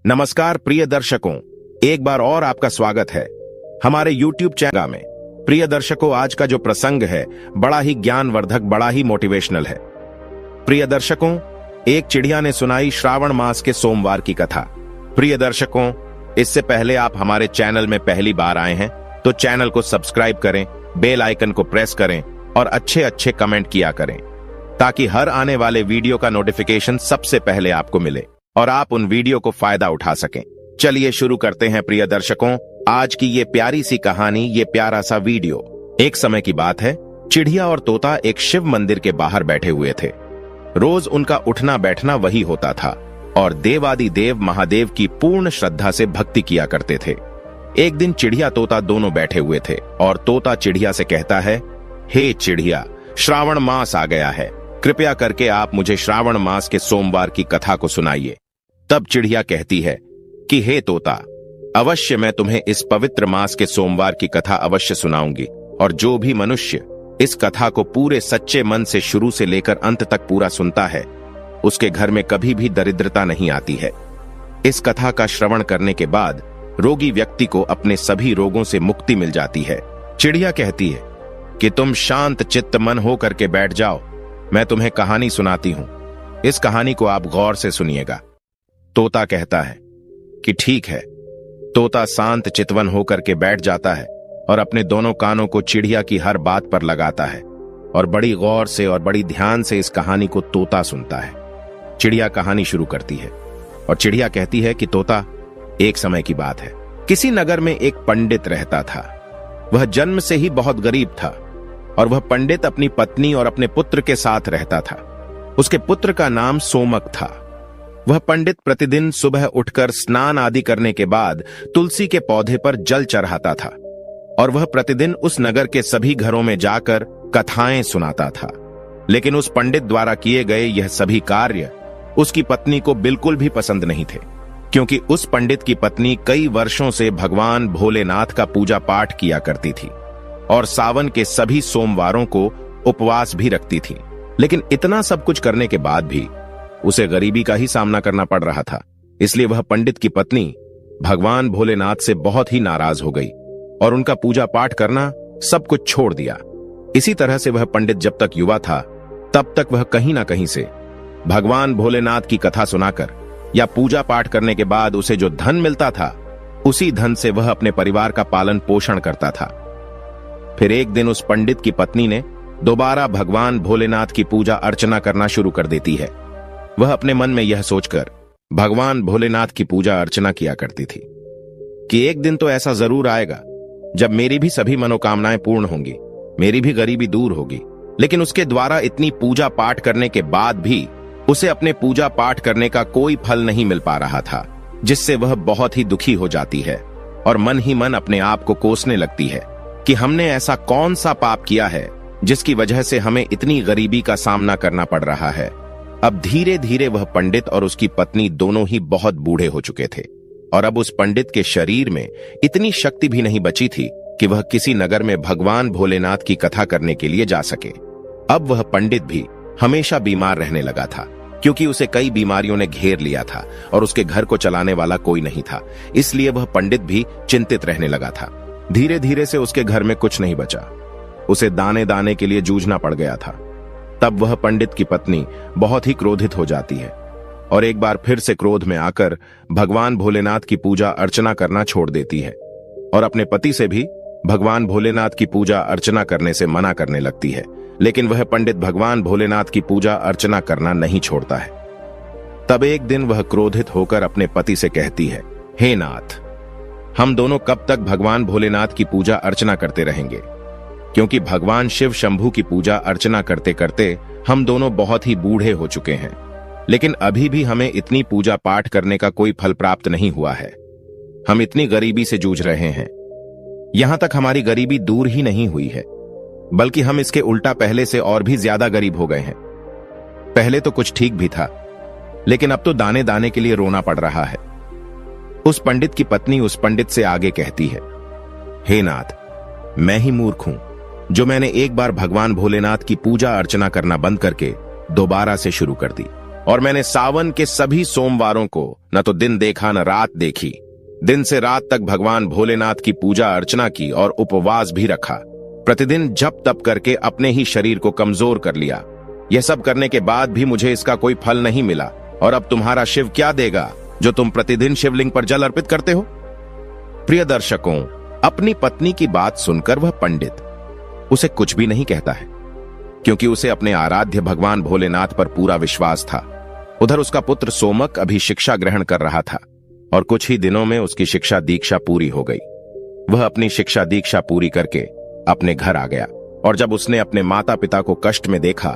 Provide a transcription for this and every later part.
नमस्कार प्रिय दर्शकों, एक बार और आपका स्वागत है हमारे YouTube चैनल में। प्रिय दर्शकों, आज का जो प्रसंग है बड़ा ही ज्ञानवर्धक, बड़ा ही मोटिवेशनल है। प्रिय दर्शकों, एक चिड़िया ने सुनाई श्रावण मास के सोमवार की कथा। प्रिय दर्शकों, इससे पहले आप हमारे चैनल में पहली बार आए हैं तो चैनल को सब्सक्राइब करें, बेल आइकन को प्रेस करें और अच्छे अच्छे कमेंट किया करें ताकि हर आने वाले वीडियो का नोटिफिकेशन सबसे पहले आपको मिले और आप उन वीडियो को फायदा उठा सकें। चलिए शुरू करते हैं प्रिय दर्शकों, आज की ये प्यारी सी कहानी, ये प्यारा सा वीडियो। एक समय की बात है, चिड़िया और तोता एक शिव मंदिर के बाहर बैठे हुए थे। रोज उनका उठना बैठना वही होता था और देवादि देव महादेव की पूर्ण श्रद्धा से भक्ति किया करते थे। एक दिन चिड़िया तोता दोनों बैठे हुए थे और तोता चिड़िया से कहता है, हे चिड़िया, श्रावण मास आ गया है, कृपया करके आप मुझे श्रावण मास के सोमवार की कथा को सुनाइए। तब चिड़िया कहती है कि हे तोता, अवश्य मैं तुम्हें इस पवित्र मास के सोमवार की कथा अवश्य सुनाऊंगी और जो भी मनुष्य इस कथा को पूरे सच्चे मन से शुरू से लेकर अंत तक पूरा सुनता है, उसके घर में कभी भी दरिद्रता नहीं आती है। इस कथा का श्रवण करने के बाद रोगी व्यक्ति को अपने सभी रोगों से मुक्ति मिल जाती है। चिड़िया कहती है कि तुम शांत चित्त मन होकर के बैठ जाओ, मैं तुम्हें कहानी सुनाती हूं। इस कहानी को आप गौर से सुनिएगा। तोता कहता है कि ठीक है। तोता शांत चितवन होकर के बैठ जाता है और अपने दोनों कानों को चिड़िया की हर बात पर लगाता है और बड़ी गौर से और बड़ी ध्यान से इस कहानी को तोता सुनता है। चिड़िया कहानी शुरू करती है और चिड़िया कहती है कि तोता, एक समय की बात है, किसी नगर में एक पंडित रहता था। वह जन्म से ही बहुत गरीब था और वह पंडित अपनी पत्नी और अपने पुत्र के साथ रहता था। उसके पुत्र का नाम सोमक था। वह पंडित प्रतिदिन सुबह उठकर स्नान आदि करने के बाद तुलसी के पौधे पर जल चढ़ाता था और वह प्रतिदिन उस नगर के सभी घरों में जाकर कथाएं सुनाता था। लेकिन उस पंडित द्वारा किए गए यह सभी कार्य उसकी पत्नी को बिल्कुल भी पसंद नहीं थे, क्योंकि उस पंडित की पत्नी कई वर्षों से भगवान भोलेनाथ का पूजा पाठ किया करती थी और सावन के सभी सोमवारों को उपवास भी रखती थी। लेकिन इतना सब कुछ करने के बाद भी उसे गरीबी का ही सामना करना पड़ रहा था। इसलिए वह पंडित की पत्नी भगवान भोलेनाथ से बहुत ही नाराज हो गई और उनका पूजा पाठ करना सब कुछ छोड़ दिया। इसी तरह से वह पंडित जब तक युवा था तब तक वह कहीं ना कहीं से भगवान भोलेनाथ की कथा सुनाकर या पूजा पाठ करने के बाद उसे जो धन मिलता था, उसी धन से वह अपने परिवार का पालन पोषण करता था। फिर एक दिन उस पंडित की पत्नी ने दोबारा भगवान भोलेनाथ की पूजा अर्चना करना शुरू कर देती है। वह अपने मन में यह सोचकर भगवान भोलेनाथ की पूजा अर्चना किया करती थी कि एक दिन तो ऐसा जरूर आएगा जब मेरी भी सभी मनोकामनाएं पूर्ण होंगी, मेरी भी गरीबी दूर होगी। लेकिन उसके द्वारा इतनी पूजा पाठ करने के बाद भी उसे अपने पूजा पाठ करने का कोई फल नहीं मिल पा रहा था, जिससे वह बहुत ही दुखी हो जाती है और मन ही मन अपने आप को कोसने लगती है कि हमने ऐसा कौन सा पाप किया है जिसकी वजह से हमें इतनी गरीबी का सामना करना पड़ रहा है। अब धीरे धीरे वह पंडित और उसकी पत्नी दोनों ही बहुत बूढ़े हो चुके थे और अब उस पंडित के शरीर में इतनी शक्ति भी नहीं बची थी कि वह किसी नगर में भगवान भोलेनाथ की कथा करने के लिए जा सके। अब वह पंडित भी हमेशा बीमार रहने लगा था, क्योंकि उसे कई बीमारियों ने घेर लिया था और उसके घर को चलाने वाला कोई नहीं था। इसलिए वह पंडित भी चिंतित रहने लगा था। धीरे धीरे से उसके घर में कुछ नहीं बचा, उसे दाने दाने के लिए जूझना पड़ गया था। तब वह पंडित की पत्नी बहुत ही क्रोधित हो जाती है और एक बार फिर से क्रोध में आकर भगवान भोलेनाथ की पूजा अर्चना करना छोड़ देती है और अपने पति से भी भगवान भोलेनाथ की पूजा अर्चना करने से मना करने लगती है। लेकिन वह पंडित भगवान भोलेनाथ की पूजा अर्चना करना नहीं छोड़ता है। तब एक दिन वह क्रोधित होकर अपने पति से कहती है, हे नाथ, हम दोनों कब तक भगवान भोलेनाथ की पूजा अर्चना करते रहेंगे, क्योंकि भगवान शिव शंभू की पूजा अर्चना करते करते हम दोनों बहुत ही बूढ़े हो चुके हैं। लेकिन अभी भी हमें इतनी पूजा पाठ करने का कोई फल प्राप्त नहीं हुआ है। हम इतनी गरीबी से जूझ रहे हैं। यहां तक हमारी गरीबी दूर ही नहीं हुई है, बल्कि हम इसके उल्टा पहले से और भी ज्यादा गरीब हो गए हैं। पहले तो कुछ ठीक भी था, लेकिन अब तो दाने दाने के लिए रोना पड़ रहा है। उस पंडित की पत्नी उस पंडित से आगे कहती है, हे नाथ, मैं ही मूर्ख हूं जो मैंने एक बार भगवान भोलेनाथ की पूजा अर्चना करना बंद करके दोबारा से शुरू कर दी। और मैंने सावन के सभी सोमवारों को न तो दिन देखा न रात देखी, दिन से रात तक भगवान भोलेनाथ की पूजा अर्चना की और उपवास भी रखा। प्रतिदिन जप तप करके अपने ही शरीर को कमजोर कर लिया। यह सब करने के बाद भी मुझे इसका कोई फल नहीं मिला। और अब तुम्हारा शिव क्या देगा जो तुम प्रतिदिन शिवलिंग पर जल अर्पित करते हो? प्रिय दर्शकों, अपनी पत्नी की बात सुनकर वह पंडित उसे कुछ भी नहीं कहता है, क्योंकि उसे अपने आराध्य भगवान भोलेनाथ पर पूरा विश्वास था। उधर उसका पुत्र सोमक अभी शिक्षा ग्रहण कर रहा था और कुछ ही दिनों में उसकी शिक्षा दीक्षा पूरी हो गई। वह अपनी शिक्षा दीक्षा पूरी करके अपने घर आ गया और जब उसने अपने माता पिता को कष्ट में देखा,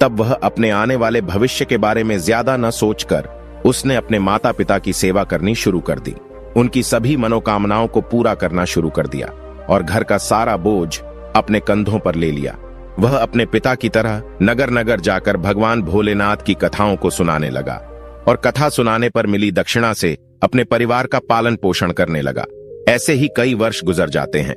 तब वह अपने आने वाले भविष्य के बारे में ज्यादा न सोचकर उसने अपने माता पिता की सेवा करनी शुरू कर दी। उनकी सभी मनोकामनाओं को पूरा करना शुरू कर दिया और घर का सारा बोझ अपने कंधों पर ले लिया। वह अपने पिता की तरह नगर नगर जाकर भगवान भोलेनाथ की कथाओं को सुनाने लगा और कथा सुनाने पर मिली दक्षिणा से अपने परिवार का पालन पोषण करने लगा। ऐसे ही कई वर्ष गुजर जाते हैं।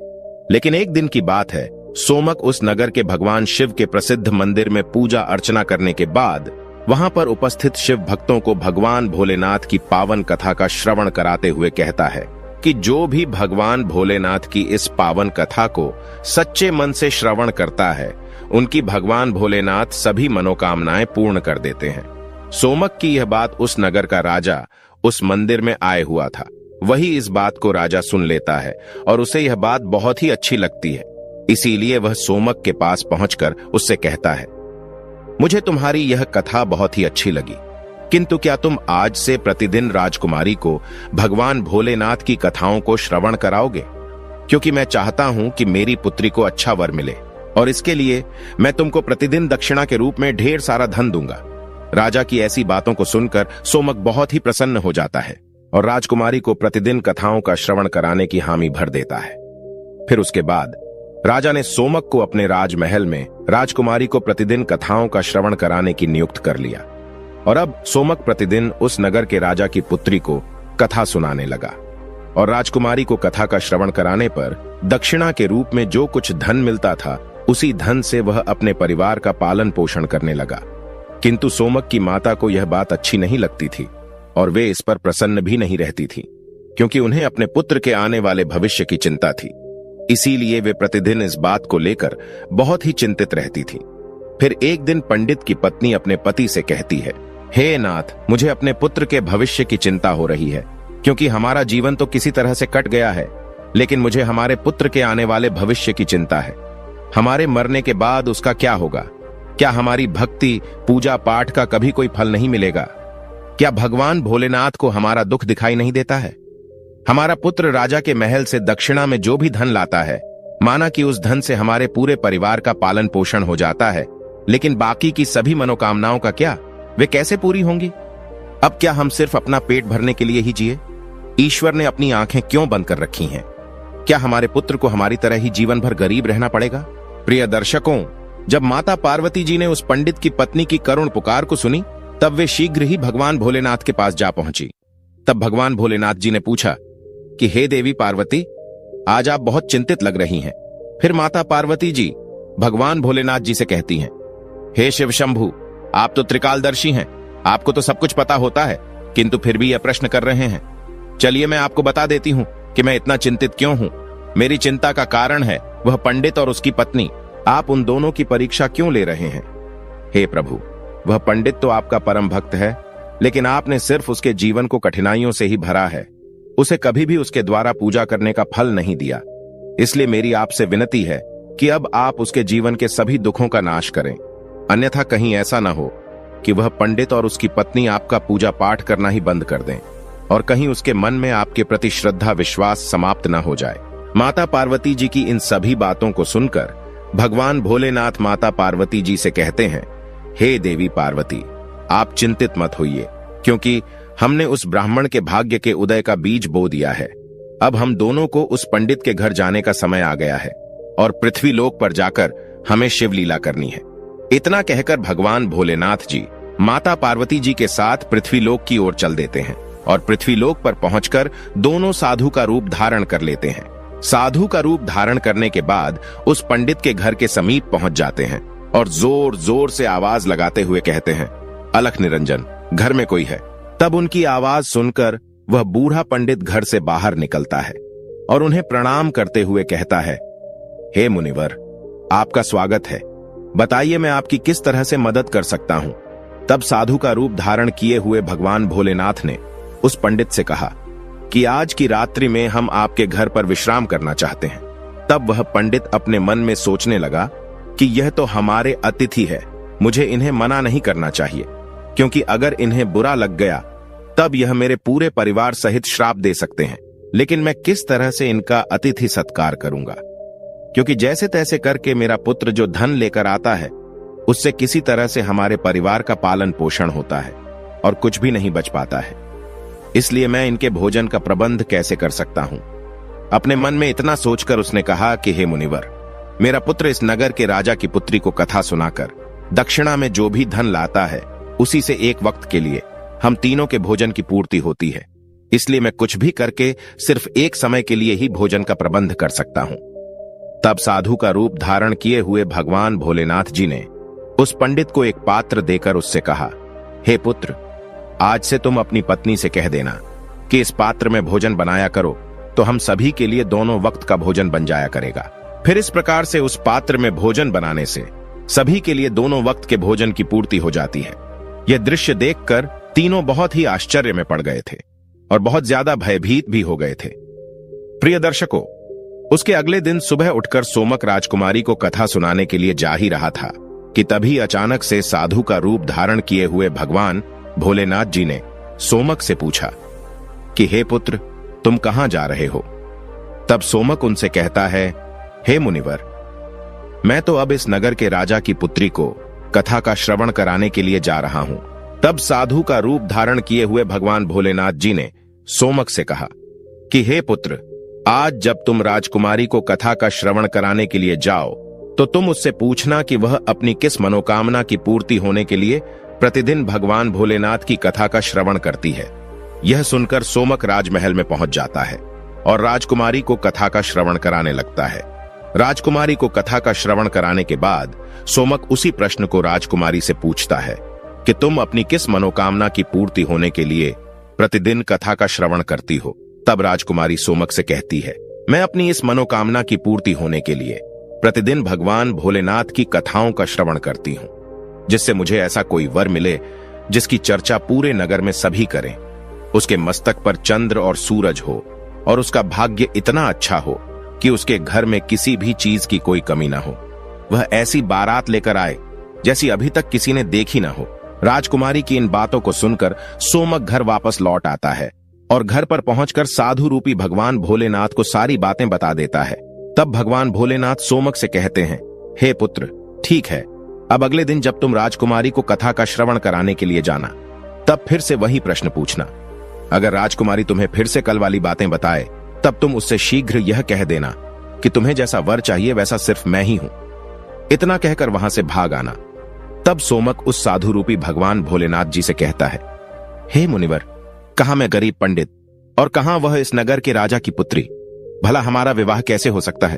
लेकिन एक दिन की बात है, सोमक उस नगर के भगवान शिव के प्रसिद्ध मंदिर में पूजा अर्चना करने के बाद वहां पर उपस्थित शिव भक्तों को भगवान भोलेनाथ की पावन कथा का श्रवण कराते हुए कहता है कि जो भी भगवान भोलेनाथ की इस पावन कथा को सच्चे मन से श्रवण करता है, उनकी भगवान भोलेनाथ सभी मनोकामनाएं पूर्ण कर देते हैं। सोमक की यह बात उस नगर का राजा उस मंदिर में आए हुआ था। वही इस बात को राजा सुन लेता है और उसे यह बात बहुत ही अच्छी लगती है। इसीलिए वह सोमक के पास पहुंचकर उससे कहता है, मुझे तुम्हारी यह कथा बहुत ही अच्छी लगी, किंतु क्या तुम आज से प्रतिदिन राजकुमारी को भगवान भोलेनाथ की कथाओं को श्रवण कराओगे? क्योंकि मैं चाहता हूं कि मेरी पुत्री को अच्छा वर मिले और इसके लिए मैं तुमको प्रतिदिन दक्षिणा के रूप में ढेर सारा धन दूंगा। राजा की ऐसी बातों को सुनकर सोमक बहुत ही प्रसन्न हो जाता है और राजकुमारी को प्रतिदिन कथाओं का श्रवण कराने की हामी भर देता है। फिर उसके बाद राजा ने सोमक को अपने राजमहल में राजकुमारी को प्रतिदिन कथाओं का श्रवण कराने की नियुक्त कर लिया और अब सोमक प्रतिदिन उस नगर के राजा की पुत्री को कथा सुनाने लगा और राजकुमारी को कथा का श्रवण कराने पर दक्षिणा के रूप में जो कुछ धन मिलता था, उसी धन से वह अपने परिवार का पालन पोषण करने लगा। किंतु सोमक की माता को यह बात अच्छी नहीं लगती थी और वे इस पर प्रसन्न भी नहीं रहती थी, क्योंकि उन्हें अपने पुत्र के आने वाले भविष्य की चिंता थी। इसीलिए वे प्रतिदिन इस बात को लेकर बहुत ही चिंतित रहती थी। फिर एक दिन पंडित की पत्नी अपने पति से कहती है, हे नाथ, मुझे अपने पुत्र के भविष्य की चिंता हो रही है, क्योंकि हमारा जीवन तो किसी तरह से कट गया है, लेकिन मुझे हमारे पुत्र के आने वाले भविष्य की चिंता है। हमारे मरने के बाद उसका क्या होगा? क्या हमारी भक्ति पूजा पाठ का कभी कोई फल नहीं मिलेगा? क्या भगवान भोलेनाथ को हमारा दुख दिखाई नहीं देता है? हमारा पुत्र राजा के महल से दक्षिणा में जो भी धन लाता है, माना कि उस धन से हमारे पूरे परिवार का पालन पोषण हो जाता है, लेकिन बाकी की सभी मनोकामनाओं का क्या? वे कैसे पूरी होंगी? अब क्या हम सिर्फ अपना पेट भरने के लिए ही जिए? ईश्वर ने अपनी आंखें क्यों बंद कर रखी हैं? क्या हमारे पुत्र को हमारी तरह ही जीवन भर गरीब रहना पड़ेगा? प्रिय दर्शकों, जब माता पार्वती जी ने उस पंडित की पत्नी की करुण पुकार को सुनी, तब वे शीघ्र ही भगवान भोलेनाथ के पास जा पहुंची। तब भगवान भोलेनाथ जी ने पूछा कि हे देवी पार्वती, आज आप बहुत चिंतित लग रही हैं। फिर माता पार्वती जी भगवान भोलेनाथ जी से कहती हैं, हे शिव शंभु, आप तो त्रिकालदर्शी हैं, आपको तो सब कुछ पता होता है, किंतु फिर भी यह प्रश्न कर रहे हैं। चलिए मैं आपको बता देती हूं कि मैं इतना चिंतित क्यों हूं। मेरी चिंता का कारण है वह पंडित और उसकी पत्नी। आप उन दोनों की परीक्षा क्यों ले रहे हैं? हे प्रभु, वह पंडित तो आपका परम भक्त है, लेकिन आपने सिर्फ उसके जीवन को कठिनाइयों से ही भरा है। उसे कभी भी उसके द्वारा पूजा करने का फल नहीं दिया। इसलिए मेरी आपसे विनती है कि अब आप उसके जीवन के सभी दुखों का नाश करें, अन्यथा कहीं ऐसा न हो कि वह पंडित और उसकी पत्नी आपका पूजा पाठ करना ही बंद कर दें और कहीं उसके मन में आपके प्रति श्रद्धा विश्वास समाप्त न हो जाए। माता पार्वती जी की इन सभी बातों को सुनकर भगवान भोलेनाथ माता पार्वती जी से कहते हैं, हे देवी पार्वती, आप चिंतित मत होइए, क्योंकि हमने उस ब्राह्मण के भाग्य के उदय का बीज बो दिया है। अब हम दोनों को उस पंडित के घर जाने का समय आ गया है और पृथ्वी लोक पर जाकर हमें शिवलीला करनी है। इतना कहकर भगवान भोलेनाथ जी माता पार्वती जी के साथ पृथ्वी लोक की ओर चल देते हैं और पृथ्वी लोक पर पहुंचकर दोनों साधु का रूप धारण कर लेते हैं। साधु का रूप धारण करने के बाद उस पंडित के घर के समीप पहुंच जाते हैं और जोर जोर से आवाज लगाते हुए कहते हैं, अलख निरंजन, घर में कोई है। तब उनकी आवाज सुनकर वह बूढ़ा पंडित घर से बाहर निकलता है और उन्हें प्रणाम करते हुए कहता है, हे मुनिवर, आपका स्वागत है। बताइए मैं आपकी किस तरह से मदद कर सकता हूं। तब साधु का रूप धारण किए हुए भगवान भोलेनाथ ने उस पंडित से कहा कि आज की रात्रि में हम आपके घर पर विश्राम करना चाहते हैं। तब वह पंडित अपने मन में सोचने लगा कि यह तो हमारे अतिथि है, मुझे इन्हें मना नहीं करना चाहिए, क्योंकि अगर इन्हें बुरा लग गया तब यह मेरे पूरे परिवार सहित श्राप दे सकते हैं। लेकिन मैं किस तरह से इनका अतिथि सत्कार करूंगा, क्योंकि जैसे तैसे करके मेरा पुत्र जो धन लेकर आता है उससे किसी तरह से हमारे परिवार का पालन पोषण होता है और कुछ भी नहीं बच पाता है। इसलिए मैं इनके भोजन का प्रबंध कैसे कर सकता हूं। अपने मन में इतना सोचकर उसने कहा कि हे मुनिवर, मेरा पुत्र इस नगर के राजा की पुत्री को कथा सुनाकर दक्षिणा में जो भी धन लाता है उसी से एक वक्त के लिए हम तीनों के भोजन की पूर्ति होती है। इसलिए मैं कुछ भी करके सिर्फ एक समय के लिए ही भोजन का प्रबंध कर सकता हूं। तब साधु का रूप धारण किए हुए भगवान भोलेनाथ जी ने उस पंडित को एक पात्र देकर उससे कहा, हे पुत्र, आज से तुम अपनी पत्नी से कह देना कि इस पात्र में भोजन बनाया करो, तो हम सभी के लिए दोनों वक्त का भोजन बन जाया करेगा। फिर इस प्रकार से उस पात्र में भोजन बनाने से सभी के लिए दोनों वक्त के भोजन की पूर्ति हो जाती है। यह दृश्य देखकर तीनों बहुत ही आश्चर्य में पड़ गए थे और बहुत ज्यादा भयभीत भी हो गए थे। प्रिय दर्शकों, उसके अगले दिन सुबह उठकर सोमक राजकुमारी को कथा सुनाने के लिए जा ही रहा था कि तभी अचानक से साधु का रूप धारण किए हुए भगवान भोलेनाथ जी ने सोमक से पूछा कि हे पुत्र, तुम कहां जा रहे हो। तब सोमक उनसे कहता है, हे मुनिवर, मैं तो अब इस नगर के राजा की पुत्री को कथा का श्रवण कराने के लिए जा रहा हूं। तब साधु का रूप धारण किए हुए भगवान भोलेनाथ जी ने सोमक से कहा कि हे पुत्र, आज जब तुम राजकुमारी को कथा का श्रवण कराने के लिए जाओ तो तुम उससे पूछना कि वह अपनी किस मनोकामना की पूर्ति होने के लिए प्रतिदिन भगवान भोलेनाथ की कथा का श्रवण करती है। यह सुनकर सोमक राजमहल में पहुंच जाता है और राजकुमारी को कथा का श्रवण कराने लगता है। राजकुमारी को कथा का श्रवण कराने के बाद सोमक उसी प्रश्न को राजकुमारी से पूछता है कि तुम अपनी किस मनोकामना की पूर्ति होने के लिए प्रतिदिन कथा का श्रवण करती हो। तब राजकुमारी सोमक से कहती है, मैं अपनी इस मनोकामना की पूर्ति होने के लिए प्रतिदिन भगवान भोलेनाथ की कथाओं का श्रवण करती हूं, जिससे मुझे ऐसा कोई वर मिले जिसकी चर्चा पूरे नगर में सभी करें। उसके मस्तक पर चंद्र और सूरज हो और उसका भाग्य इतना अच्छा हो कि उसके घर में किसी भी चीज की कोई कमी ना हो। वह ऐसी बारात लेकर आए जैसी अभी तक किसी ने देखी ना हो। राजकुमारी की इन बातों को सुनकर सोमक घर वापस लौट आता है और घर पर पहुंचकर साधु रूपी भगवान भोलेनाथ को सारी बातें बता देता है। तब भगवान भोलेनाथ सोमक से कहते हैं, हे पुत्र, ठीक है, अब अगले दिन जब तुम राजकुमारी को कथा का श्रवण कराने के लिए जाना तब फिर से वही प्रश्न पूछना। अगर राजकुमारी तुम्हें फिर से कल वाली बातें बताए तब तुम उससे शीघ्र यह कह देना कि तुम्हें जैसा वर चाहिए वैसा सिर्फ मैं ही हूं। इतना कहकर वहां से भाग आना। तब सोमक उस साधु रूपी भगवान भोलेनाथ जी से कहता है, हे मुनिवर, कहां मैं गरीब पंडित और कहां वह इस नगर के राजा की पुत्री। भला हमारा विवाह कैसे हो सकता है,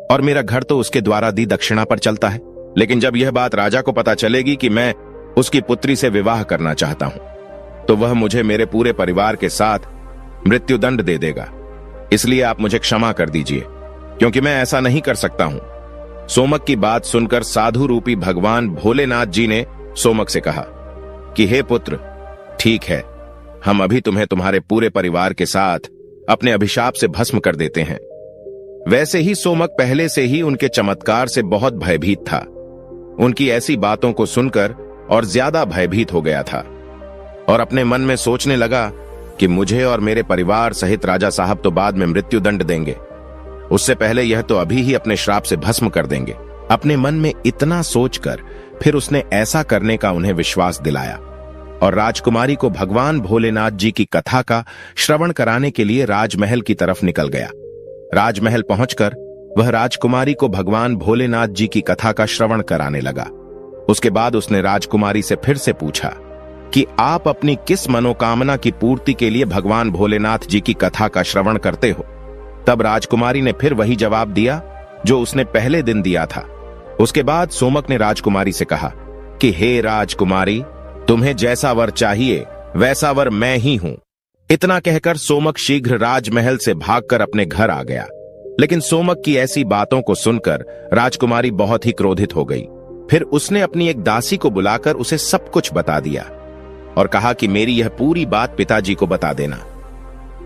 और मेरा घर तो उसके द्वारा दी दक्षिणा पर चलता है। लेकिन जब यह बात राजा को पता चलेगी कि मैं उसकी पुत्री से विवाह करना चाहता हूं तो वह मुझे मेरे पूरे परिवार के साथ मृत्युदंड दे देगा। इसलिए आप मुझे क्षमा कर दीजिए, क्योंकि मैं ऐसा नहीं कर सकता हूं। सोमक की बात सुनकर साधु रूपी भगवान भोलेनाथ जी ने सोमक से कहा कि हे पुत्र, ठीक है, हम अभी तुम्हें तुम्हारे पूरे परिवार के साथ अपने अभिशाप से भस्म कर देते हैं। वैसे ही सोमक पहले से ही उनके चमत्कार से बहुत भयभीत था। उनकी ऐसी बातों को सुनकर और ज्यादा भयभीत हो गया था और अपने मन में सोचने लगा कि मुझे और मेरे परिवार सहित राजा साहब तो बाद में मृत्युदंड देंगे, उससे पहले यह तो अभी ही अपने श्राप से भस्म कर देंगे। अपने मन में इतना सोचकर फिर उसने ऐसा करने का उन्हें विश्वास दिलाया और राजकुमारी को भगवान भोलेनाथ जी की कथा का श्रवण कराने के लिए राजमहल की तरफ निकल गया। राजमहल पहुंचकर वह राजकुमारी को भगवान भोलेनाथ जी की कथा का श्रवण कराने लगा। उसके बाद उसने राजकुमारी से फिर से पूछा कि आप अपनी किस मनोकामना की पूर्ति के लिए भगवान भोलेनाथ जी की कथा का श्रवण करते हो। तब राजकुमारी ने फिर वही जवाब दिया जो उसने पहले दिन दिया था। उसके बाद सोमक ने राजकुमारी से कहा कि हे राजकुमारी, तुम्हें जैसा वर चाहिए वैसा वर मैं ही हूं। इतना कहकर सोमक शीघ्र राजमहल से भागकर अपने घर आ गया। लेकिन सोमक की ऐसी बातों को सुनकर राजकुमारी बहुत ही क्रोधित हो गई। फिर उसने अपनी एक दासी को बुलाकर उसे सब कुछ बता दिया और कहा कि मेरी यह पूरी बात पिताजी को बता देना।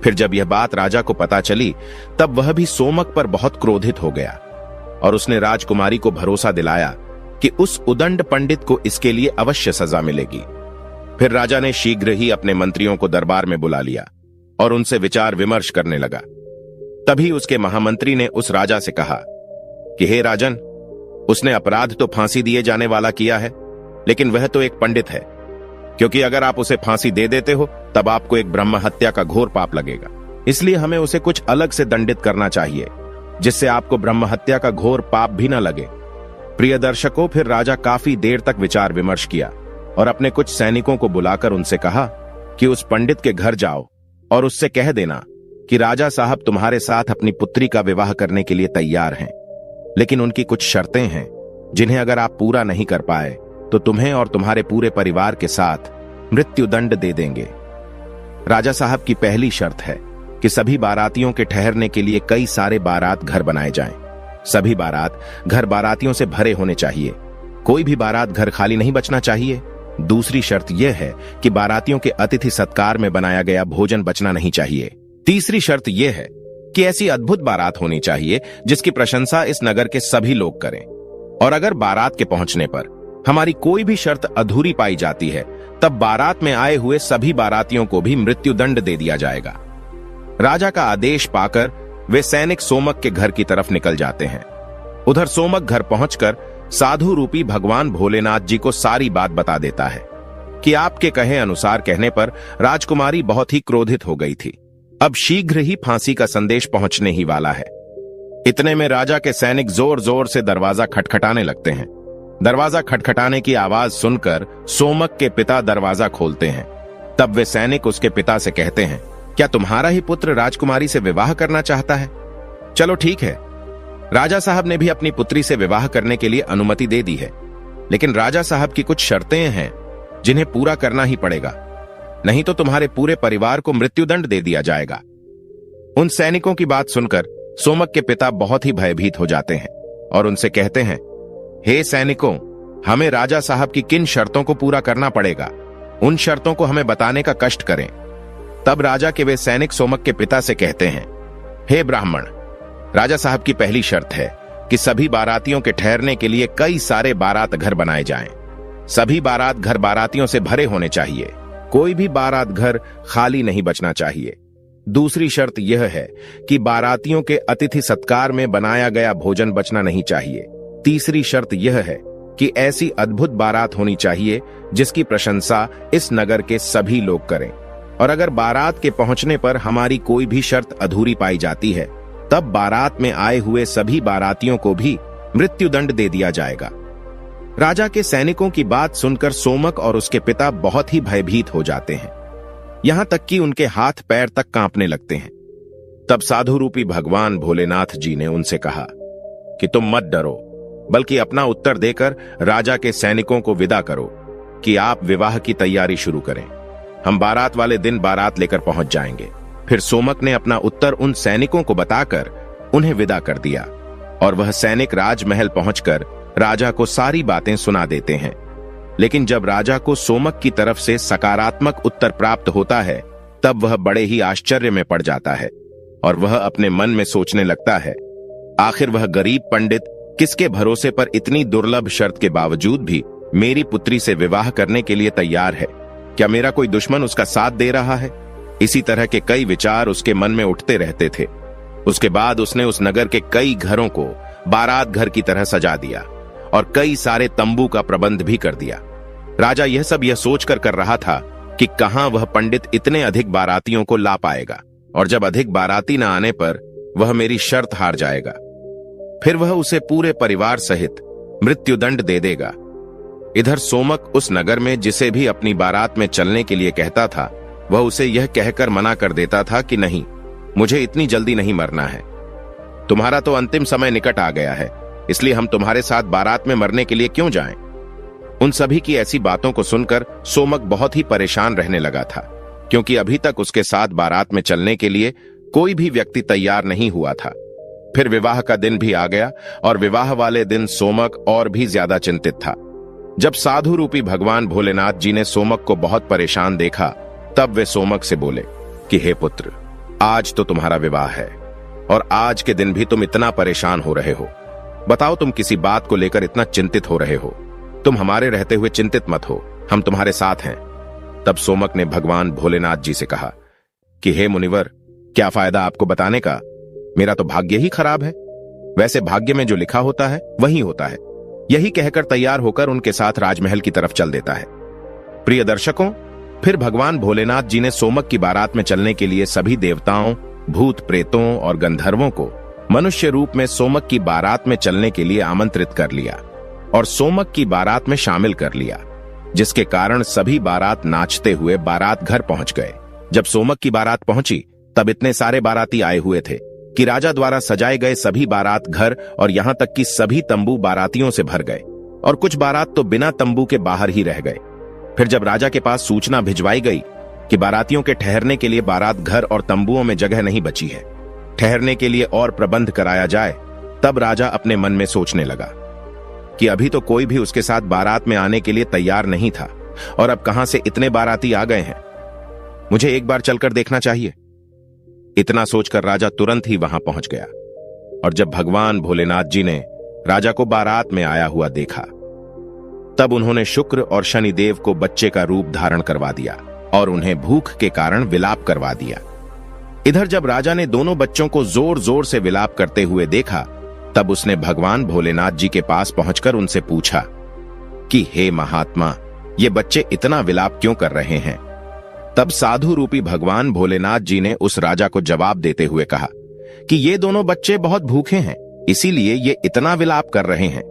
फिर जब यह बात राजा को पता चली तब वह भी सोमक पर बहुत क्रोधित हो गया और उसने राजकुमारी को भरोसा दिलाया कि उस उदंड पंडित को इसके लिए अवश्य सजा मिलेगी। फिर राजा ने शीघ्र ही अपने मंत्रियों को दरबार में बुला लिया और उनसे विचार विमर्श करने लगा। तभी उसके महामंत्री ने उस राजा से कहा कि हे राजन, उसने अपराध तो फांसी दिए जाने वाला किया है, लेकिन वह तो एक पंडित है, क्योंकि अगर आप उसे फांसी दे देते हो तब आपको एक ब्रह्म हत्या का घोर पाप लगेगा। इसलिए हमें उसे कुछ अलग से दंडित करना चाहिए, जिससे आपको ब्रह्म हत्या का घोर पाप भी न लगे। प्रिय दर्शकों, फिर राजा काफी देर तक विचार विमर्श किया और अपने कुछ सैनिकों को बुलाकर उनसे कहा कि उस पंडित के घर जाओ और उससे कह देना कि राजा साहब तुम्हारे साथ अपनी पुत्री का विवाह करने के लिए तैयार हैं, लेकिन उनकी कुछ शर्तें हैं जिन्हें अगर आप पूरा नहीं कर पाए तो तुम्हें और तुम्हारे पूरे परिवार के साथ मृत्युदंड दे देंगे। राजा साहब की पहली शर्त है कि सभी बारातियों के ठहरने के लिए कई सारे बारात घर बनाए जाएं। सभी बारात घर बारातियों से भरे होने चाहिए, कोई भी बारात घर खाली नहीं बचना चाहिए। दूसरी शर्त यह है कि बारातियों के अतिथि सत्कार में बनाया गया भोजन बचना नहीं चाहिए। तीसरी शर्त यह है कि ऐसी अद्भुत बारात होनी चाहिए जिसकी प्रशंसा इस नगर के सभी लोग करें, और अगर बारात के पहुंचने पर हमारी कोई भी शर्त अधूरी पाई जाती है तब बारात में आए हुए सभी बारातियों को भी मृत्युदंड दे दिया जाएगा। राजा का आदेश पाकर वे सैनिक सोमक के घर की तरफ निकल जाते हैं। उधर सोमक घर पहुंचकर साधु रूपी भगवान भोलेनाथ जी को सारी बात बता देता है कि आपके कहे अनुसार कहने पर राजकुमारी बहुत ही क्रोधित हो गई थी। अब शीघ्र ही फांसी का संदेश पहुंचने ही वाला है। इतने में राजा के सैनिक जोर जोर से दरवाजा खटखटाने लगते हैं। दरवाजा खटखटाने की आवाज सुनकर सोमक के पिता दरवाजा खोलते हैं। तब वे सैनिक उसके पिता से कहते हैं, क्या तुम्हारा ही पुत्र राजकुमारी से विवाह करना चाहता है? चलो ठीक है। राजा साहब ने भी अपनी पुत्री से विवाह करने के लिए अनुमति दे दी है, लेकिन राजा साहब की कुछ शर्तें हैं जिन्हें पूरा करना ही पड़ेगा, नहीं तो तुम्हारे पूरे परिवार को मृत्युदंड दे दिया जाएगा। उन सैनिकों की बात सुनकर सोमक के पिता बहुत ही भयभीत हो जाते हैं और उनसे कहते हैं, हे सैनिकों, हमें राजा साहब की किन शर्तों को पूरा करना पड़ेगा, उन शर्तों को हमें बताने का कष्ट करें। तब राजा के वे सैनिक सोमक के पिता से कहते हैं, हे ब्राह्मण, राजा साहब की पहली शर्त है कि सभी बारातियों के ठहरने के लिए कई सारे बारात घर बनाए जाएं। सभी बारात घर बारातियों से भरे होने चाहिए, कोई भी बारात घर खाली नहीं बचना चाहिए। दूसरी शर्त यह है कि बारातियों के अतिथि सत्कार में बनाया गया भोजन बचना नहीं चाहिए। तीसरी शर्त यह है कि ऐसी अद्भुत बारात होनी चाहिए जिसकी प्रशंसा इस नगर के सभी लोग करें, और अगर बारात के पहुंचने पर हमारी कोई भी शर्त अधूरी पाई जाती है तब बारात में आए हुए सभी बारातियों को भी मृत्युदंड दे दिया जाएगा। राजा के सैनिकों की बात सुनकर सोमक और उसके पिता बहुत ही भयभीत हो जाते हैं, यहां तक कि उनके हाथ पैर तक कांपने लगते हैं। तब साधु रूपी भगवान भोलेनाथ जी ने उनसे कहा कि तुम मत डरो, बल्कि अपना उत्तर देकर राजा के सैनिकों को विदा करो कि आप विवाह की तैयारी शुरू करें। हम बारात वाले दिन बारात लेकर पहुंच जाएंगे। फिर सोमक ने अपना उत्तर उन सैनिकों को बताकर उन्हें विदा कर दिया और वह सैनिक राजमहल पहुंचकर राजा को सारी बातें सुना देते हैं। लेकिन जब राजा को सोमक की तरफ से सकारात्मक उत्तर प्राप्त होता है तब वह बड़े ही आश्चर्य में पड़ जाता है और वह अपने मन में सोचने लगता है, आखिर वह गरीब पंडित किसके भरोसे पर इतनी दुर्लभ शर्त के बावजूद भी मेरी पुत्री से विवाह करने के लिए तैयार है? क्या मेरा कोई दुश्मन उसका साथ दे रहा है? इसी तरह के कई विचार उसके मन में उठते रहते थे। उसके बाद उसने उस नगर के कई घरों को बारात घर की तरह सजा दिया और कई सारे तंबू का प्रबंध भी कर दिया। राजा यह सब यह सोचकर कर रहा था कि कहां वह पंडित इतने अधिक बारातियों को ला पाएगा, और जब अधिक बाराती न आने पर वह मेरी शर्त हार जाएगा, फिर वह उसे पूरे परिवार सहित मृत्युदंड दे देगा। इधर सोमक उस नगर में जिसे भी अपनी बारात में चलने के लिए कहता था वह उसे यह कहकर मना कर देता था कि नहीं, मुझे इतनी जल्दी नहीं मरना है। तुम्हारा तो अंतिम समय निकट आ गया है, इसलिए हम तुम्हारे साथ बारात में मरने के लिए क्यों जाएं? उन सभी की ऐसी बातों को सुनकर सोमक बहुत ही परेशान रहने लगा था, क्योंकि अभी तक उसके साथ बारात में चलने के लिए कोई भी व्यक्ति तैयार नहीं हुआ था। फिर विवाह का दिन भी आ गया और विवाह वाले दिन सोमक और भी ज्यादा चिंतित था। जब साधु रूपी भगवान भोलेनाथ जी ने सोमक को बहुत परेशान देखा, तब वे सोमक से बोले कि हे पुत्र, आज तो तुम्हारा विवाह है और आज के दिन भी तुम इतना परेशान हो रहे हो। बताओ, तुम किसी बात को लेकर इतना चिंतित हो रहे हो? तुम हमारे रहते हुए चिंतित मत हो, हम तुम्हारे साथ हैं। तब सोमक ने भगवान भोलेनाथ जी से कहा कि हे मुनिवर, क्या फायदा आपको बताने का, मेरा तो भाग्य ही खराब है। वैसे भाग्य में जो लिखा होता है वही होता है। यही कहकर तैयार होकर उनके साथ राजमहल की तरफ चल देता है। प्रिय दर्शकों, फिर भगवान भोलेनाथ जी ने सोमक की बारात में चलने के लिए सभी देवताओं, भूत प्रेतों और गंधर्वों को मनुष्य रूप में सोमक की बारात में चलने के लिए आमंत्रित कर लिया और सोमक की बारात में शामिल कर लिया, जिसके कारण सभी बारात नाचते हुए बारात घर पहुंच गए। जब सोमक की बारात पहुंची, तब इतने सारे बाराती आए हुए थे कि राजा द्वारा सजाए गए सभी बारात घर और यहां तक कि सभी तंबू बारातियों से भर गए और कुछ बारात तो बिना तंबू के बाहर ही रह गए। फिर जब राजा के पास सूचना भिजवाई गई कि बारातियों के ठहरने के लिए बारात घर और तंबुओं में जगह नहीं बची है, ठहरने के लिए और प्रबंध कराया जाए, तब राजा अपने मन में सोचने लगा कि अभी तो कोई भी उसके साथ बारात में आने के लिए तैयार नहीं था और अब कहां से इतने बाराती आ गए हैं। मुझे एक बार चलकर देखना चाहिए। इतना सोचकर राजा तुरंत ही वहां पहुंच गया और जब भगवान भोलेनाथ जी ने राजा को बारात में आया हुआ देखा, तब उन्होंने शुक्र और शनिदेव को बच्चे का रूप धारण करवा दिया और उन्हें भूख के कारण विलाप करवा दिया। इधर जब राजा ने दोनों बच्चों को जोर जोर से विलाप करते हुए देखा, तब उसने भगवान भोलेनाथ जी के पास पहुंचकर उनसे पूछा कि हे महात्मा, ये बच्चे इतना विलाप क्यों कर रहे हैं? तब साधु रूपी भगवान भोलेनाथ जी ने उस राजा को जवाब देते हुए कहा कि ये दोनों बच्चे बहुत भूखे हैं, इसीलिए ये इतना विलाप कर रहे हैं।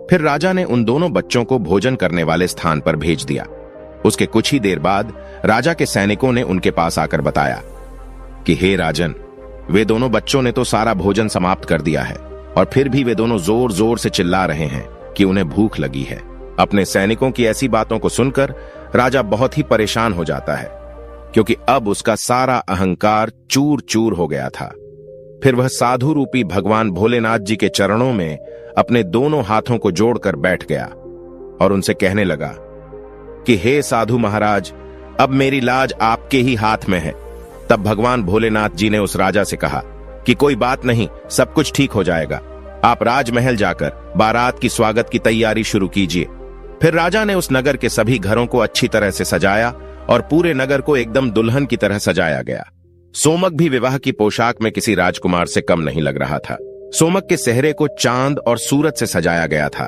फिर राजा ने उन दोनों बच्चों को भोजन करने वाले स्थान पर भेज दिया। उसके कुछ ही देर बाद राजा के सैनिकों ने उनके पास आकर बताया कि हे राजन, वे दोनों बच्चों ने तो सारा भोजन समाप्त कर दिया है और फिर भी वे दोनों जोर जोर से चिल्ला रहे हैं कि उन्हें भूख लगी है। अपने सैनिकों की ऐसी बातों को सुनकर राजा बहुत ही परेशान हो जाता है, क्योंकि अब उसका सारा अहंकार चूर चूर हो गया था। फिर वह साधु रूपी भगवान भोलेनाथ जी के चरणों में अपने दोनों हाथों को जोड़कर बैठ गया और उनसे कहने लगा कि हे साधु महाराज, अब मेरी लाज आपके ही हाथ में है। तब भगवान भोलेनाथ जी ने उस राजा से कहा कि कोई बात नहीं, सब कुछ ठीक हो जाएगा। आप राजमहल जाकर बारात की स्वागत की तैयारी शुरू कीजिए। फिर राजा ने उस नगर के सभी घरों को अच्छी तरह से सजाया और पूरे नगर को एकदम दुल्हन की तरह सजाया गया। सोमक भी विवाह की पोशाक में किसी राजकुमार से कम नहीं लग रहा था। सोमक के सेहरे को चांद और सूरज से सजाया गया था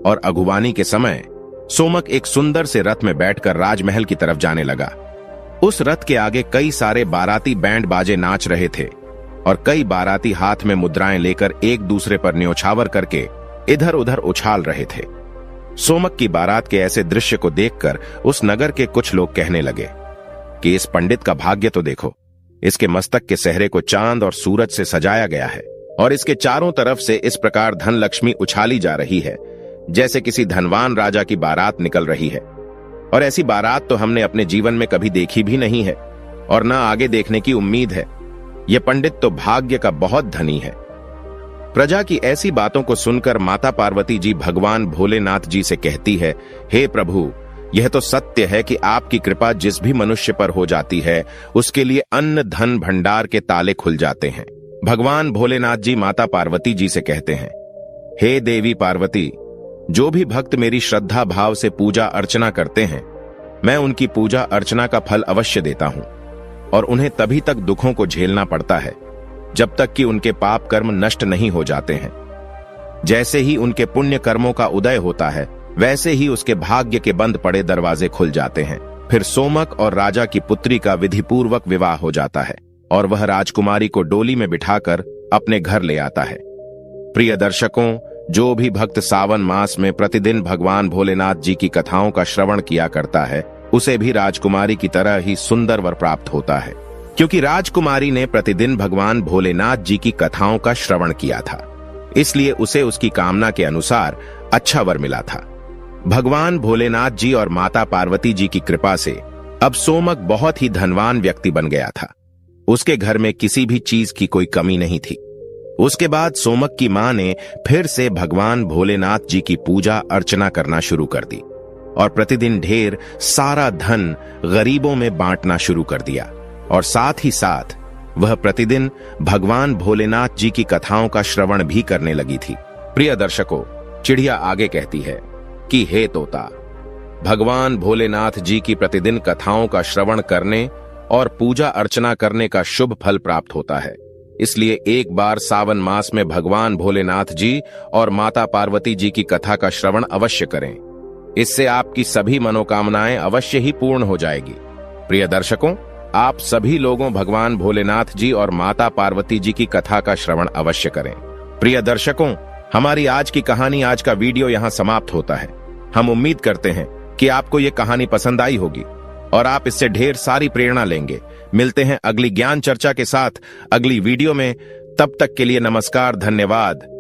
और अगुवानी के समय सोमक एक सुंदर से रथ में बैठकर राजमहल की तरफ जाने लगा। उस रथ के आगे कई सारे बाराती बैंड बाजे नाच रहे थे और कई बाराती हाथ में मुद्राएं लेकर एक दूसरे पर न्योछावर करके इधर उधर उछाल रहे थे। सोमक की बारात के ऐसे दृश्य को देखकर उस नगर के कुछ लोग कहने लगे कि इस पंडित का भाग्य तो देखो, इसके मस्तक के सेहरे को चांद और सूरज से सजाया गया है और इसके चारों तरफ से इस प्रकार धन लक्ष्मी उछाली जा रही है जैसे किसी धनवान राजा की बारात निकल रही है। और ऐसी बारात तो हमने अपने जीवन में कभी देखी भी नहीं है और न आगे देखने की उम्मीद है। यह पंडित तो भाग्य का बहुत धनी है। प्रजा की ऐसी बातों को सुनकर माता पार्वती जी भगवान भोलेनाथ जी से कहती है, हे प्रभु, यह तो सत्य है कि आपकी कृपा जिस भी मनुष्य पर हो जाती है उसके लिए अन्न धन भंडार के ताले खुल जाते हैं। भगवान भोलेनाथ जी माता पार्वती जी से कहते हैं, हे देवी पार्वती, जो भी भक्त मेरी श्रद्धा भाव से पूजा अर्चना करते हैं, मैं उनकी पूजा अर्चना का फल अवश्य देता हूं और उन्हें तभी तक दुखों को झेलना पड़ता है जब तक कि उनके पाप कर्म नष्ट नहीं हो जाते हैं। जैसे ही उनके पुण्य कर्मों का उदय होता है, वैसे ही उसके भाग्य के बंद पड़े दरवाजे खुल जाते हैं। फिर सोमक और राजा की पुत्री का विधिपूर्वक विवाह हो जाता है और वह राजकुमारी को डोली में बिठाकर अपने घर ले आता है। प्रिय दर्शकों, जो भी भक्त सावन मास में प्रतिदिन भगवान भोलेनाथ जी की कथाओं का श्रवण किया करता है, उसे भी राजकुमारी की तरह ही सुंदर वर प्राप्त होता है, क्योंकि राजकुमारी ने प्रतिदिन भगवान भोलेनाथ जी की कथाओं का श्रवण किया था, इसलिए उसे उसकी कामना के अनुसार अच्छा वर मिला था। भगवान भोलेनाथ जी और माता पार्वती जी की कृपा से अब सोमक बहुत ही धनवान व्यक्ति बन गया था। उसके घर में किसी भी चीज की कोई कमी नहीं थी। उसके बाद सोमक की मां ने फिर से भगवान भोलेनाथ जी की पूजा अर्चना करना शुरू कर दी और प्रतिदिन ढेर सारा धन गरीबों में बांटना शुरू कर दिया। और साथ ही साथ वह प्रतिदिन भगवान भोलेनाथ जी की कथाओं का श्रवण भी करने लगी थी। प्रिय दर्शकों, चिड़िया आगे कहती है कि हे तोता, भगवान भोलेनाथ जी की प्रतिदिन कथाओं का श्रवण करने और पूजा अर्चना करने का शुभ फल प्राप्त होता है। इसलिए एक बार सावन मास में भगवान भोलेनाथ जी और माता पार्वती जी की कथा का श्रवण अवश्य करें। इससे आपकी सभी मनोकामनाएं अवश्य ही पूर्ण हो जाएगी। प्रिय दर्शकों, आप सभी लोगों भगवान भोलेनाथ जी और माता पार्वती जी की कथा का श्रवण अवश्य करें। प्रिय दर्शकों, हमारी आज की कहानी, आज का वीडियो यहां समाप्त होता है। हम उम्मीद करते हैं कि आपको ये कहानी पसंद आई होगी और आप इससे ढेर सारी प्रेरणा लेंगे। मिलते हैं अगली ज्ञान चर्चा के साथ अगली वीडियो में। तब तक के लिए नमस्कार, धन्यवाद।